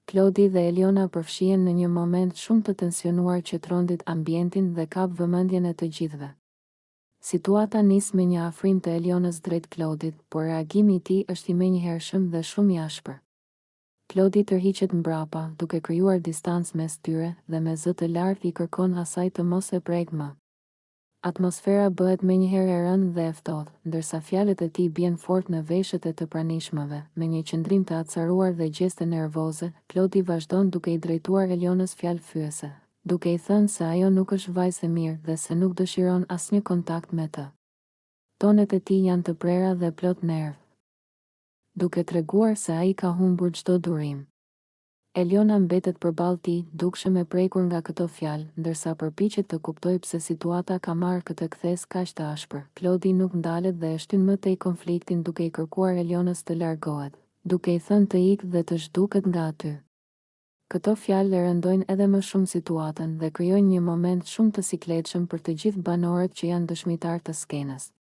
Klodi dhe Eliona përfshihen në një moment shumë të tensionuar që trondit ambientin dhe kap vëmendjen e të gjithëve. Situata nis me një afrim të Elionës drejt Klodit, por reagimi i tij është i menjëhershëm dhe shumë i ashpër. Klodi tërhiqet mbrapa, duke krijuar distancë mes tyre dhe me zë të lartë i kërkon asaj të mos e prek më. Atmosfera bëhet menjëherë e rëndë dhe e ftohtë, ndërsa fjalët e tij bien fort në veshët e të pranishmëve, me një qëndrim të acaruar dhe gjeste nervoze. Klodi vazhdon duke i drejtuar Elionës fjalë fyese, duke i thënë se ajo nuk është vajzë e mirë dhe se nuk dëshiron asnjë kontakt me të. Tonet e tij janë të prera dhe plot nerv, duke treguar se ai ka humbur çdo durim. Eliona mbetet përballë tij, dukshëm e prekur nga këto fjalë, ndërsa përpiqet të kuptojë pse situata ka marrë këtë kthes kaq të ashpër. Klodi nuk ndalet dhe e shtyn më tej konfliktin duke i kërkuar Elionës të largohet, duke i thënë të ikë dhe të zhduket nga aty. Këto fjalë e rëndojnë edhe më shumë situatën dhe krijojnë një moment shumë të sikletshëm për të gjithë banorët që janë dëshmitar të skenës.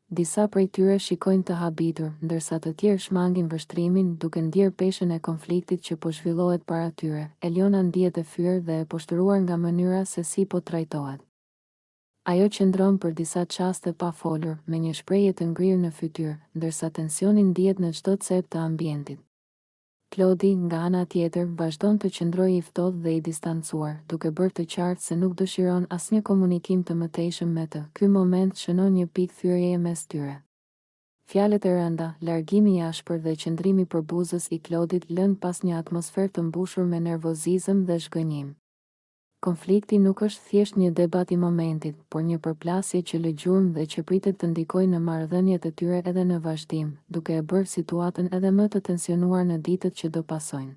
Disa prej tyre shikojnë të habitur, ndërsa të tjerë shmangin vështrimin duke ndjerë peshën e konfliktit që po zhvillohet para tyre. Eliona ndihet e fyer dhe e poshtëruar nga mënyra se si po trajtohet. Ajo qëndron për disa çaste pa folur, me një shprehje të ngrirë në fytyrë, ndërsa tensioni ndihet në çdo cep të ambientit. Klodi, nga ana tjetër, vazhdon të qëndrojë i ftohtë dhe i distancuar, duke bërë të qartë se nuk dëshiron asnjë komunikim të mëtejshëm me të. Ky moment shënon një pikë thyrjeje mes tyre. Fjalët e rënda, largimi i ashpër dhe qëndrimi përbuzës i Klodit lën pas një atmosferë të mbushur me nervozizëm dhe zhgënjim. Konflikti nuk është thjesht një debat i momentit, por një përplasje që lë gjurmë dhe që pritet të ndikojë në marrëdhëniet e tyre edhe në vazhdim, duke e bërë situatën edhe më të tensionuar në ditët që do pasojnë.